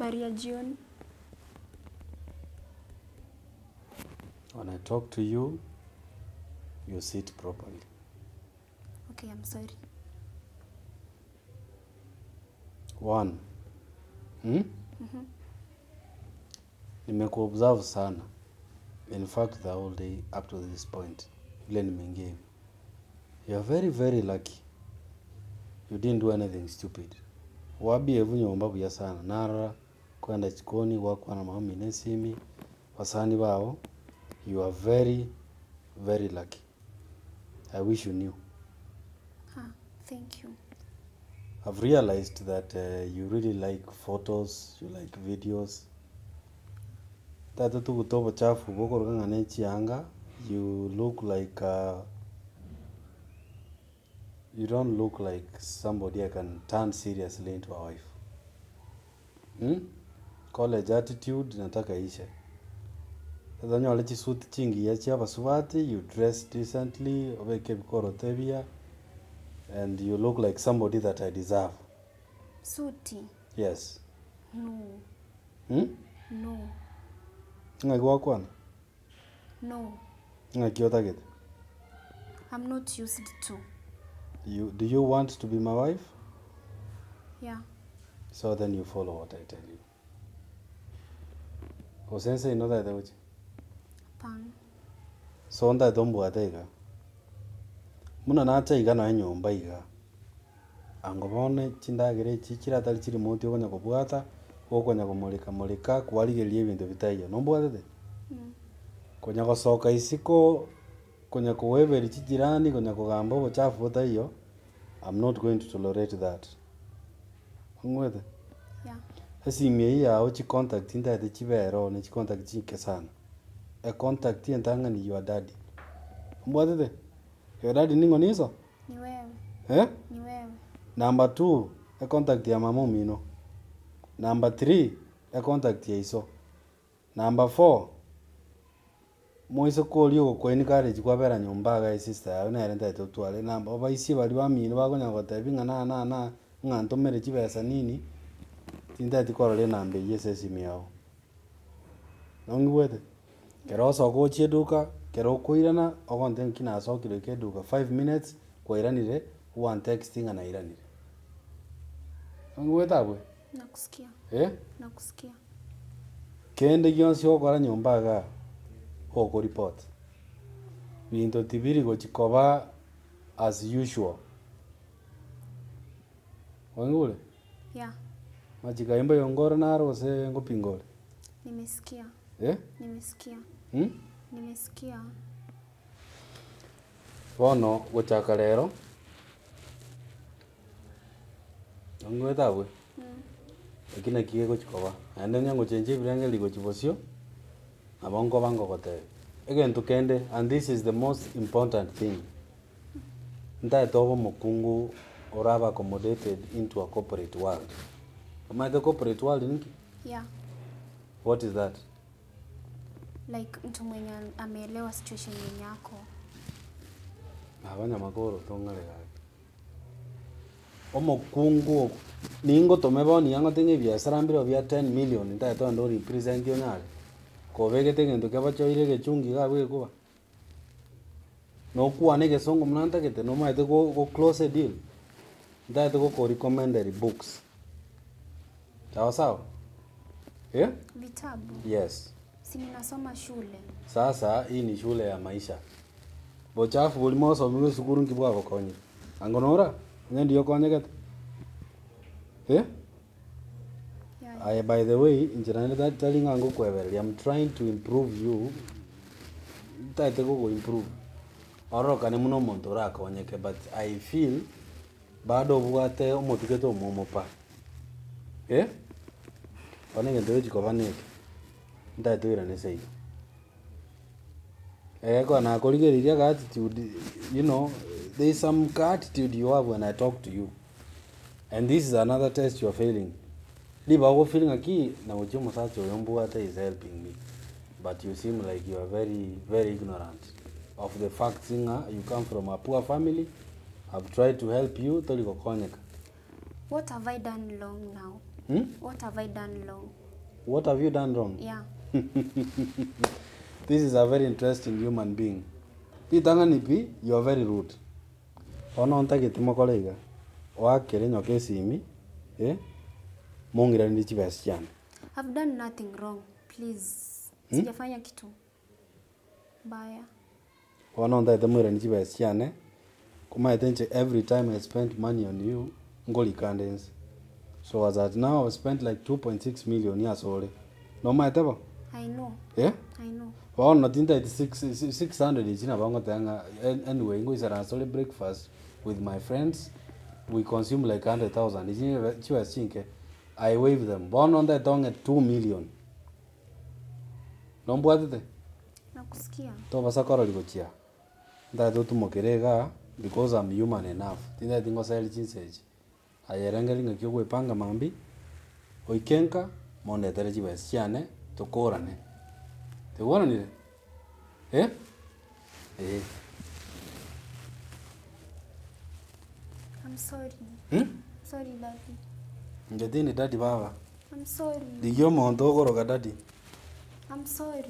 Habari ya jioni. When I talk to you, you sit properly. Okay, I'm sorry. 1. Nimekuobserve sana. In fact, the whole day up to this point. Vile nimeingia hivi. You are very, very lucky. You didn't do anything stupid. Wabi evu nyomba buya sana. Nara, kwenda chikoni, wakwa na mami nesimi. Wasani wao. You are very, very lucky. I wish you knew. Thank you. I've realized that you really like photos, you like videos. Tata tu kutoba chafu boko rukanga nechi anga. You look like you don't look like somebody I can turn seriously into a wife. College attitude nataka ishe. Tata nyole chi suit chingi ya chia basubati, you dress decently, obeke bikoro tebia, and you look like somebody that I deserve. Suti? Yes. No. No. Ngagwa kwana? No. Ngakiota gete? I'm not used to. Do you want to be my wife? Yeah. So then you follow what I tell you. Osense inoda ida uchi? Pan. So nda dombu atega. Muna nacha iga na nyomba iga. Angobone chindagire chichira tali chiri monti okonya kubwata, okonya kumulika kwaligerie ebintu bitaiyo. Nombwatete? Konya gosoka isiko, konya kuweberi chichirani, konya kugamba obuchafu butaiyo. I'm not going to tolerate that. Ngwete? Yeah. Esimie yawe chi contact ndate chibero ne chi contact chike sana. A contact entanga ni your daddy. Mbwatete? Your daddy ningo niso? Ni wewe. Ni wewe. Number 2, a contact ya mama mino. Number 3, a contact ya iso. Number 4, moiso kolio ko encourage kwa bera nyomba ga sister ya na renta to twale namba oba isi bali ba mino ba gonya gotebi na nganto mere chibesa nini tinda tikorole nambe yesesi miao nongwete kero so ko chieduka kero koirana ogonte nkina so kile keduka 5 minutes koiranire one texting ana iranire nongwete abwe Nakusikia. Nakusikia. Kende gionsi okora nyomba ga oko report. Binto tibiri go chikoba as usual. Wangule? Yeah. Majika imba yongora naro se ngopingole. Nimesikia. Nimesikia. Nimesikia. Bono gochaka rero. Ngweta abwe. Ekina kiye go chikoba. Ande nyango chenje birenge ligo chibosio. Abongo bango gote. Again to kende, and this is the most important thing. Nta togo mokungu oraba accommodated into a corporate world. Am I the corporate world niki? Yeah. What is that? Like mtu mwenye ameelewa situation yako. Abanya makoro tongale gaga. Omokungu ningo tomeboni yango tenge biashara mbiro bya 10 million nta to ndo represent yonale. Kobege tenge kaba choire ge chungi ga bwe kuba. No kuane ge songo mnanta gete no maite go close a deal. Nta to go recommended books. Sawa? Vitabu. Yes. Si ninasoma shule. Sasa hii ni shule ya maisha. Bochafu bulimo somiwe sukuru nkibwa bakonye. Angonora? Ngendi yokonyegete. Yeah. By the way, injirani that telling ango kwebere, I'm trying to improve you. Tate go improve. Oro kane muno monto rakonyeke, but I feel bado bwate omotuketo omomopa. Onenge ndoji kobaneke. Tate ira nesei. Kona koligeriria ga attitude, you know, there is some attitude you have when I talk to you. And this is another test you're failing. Liba go feeling aki na ujomo sacho yombuata is helping me. But you seem like you are very, very ignorant of the fact you come from a poor family. I've tried to help you, toliko konyeka. What have I done wrong now? What have I done wrong? What have you done wrong? Yeah. This is a very interesting human being. Pitang'ani you are very rude. Ona ontagete mokoreiga. Wakere nyoke simi. Mongirani chibes chane. I've done nothing wrong. Please. Sijafanya kitu baya. Ona ontagete mwirani chibes chane. Kuma etenche every time I spent money on you, ngoli candens. So as at now I've spent like 2.6 million years old. No matter what. I know. Yeah? I know. Well, not in 600 is in a anyway, we are breakfast with my friends. We consume like 100,000. I wave them. Born on that tongue at 2 million. No mbwatete? Nakusikia. To basakora ligochia. Ndato tumokerega because I'm human enough. Tinda tingo sel chinseji. Ayerengelinga kyogwe panga mambi. Oikenka monde tereji besiane tokorane. Tekorane. Eh? I'm sorry. Sorry, Daddy. Ngedini daddy baba. I'm sorry. Digyo monto goroga daddy. I'm sorry.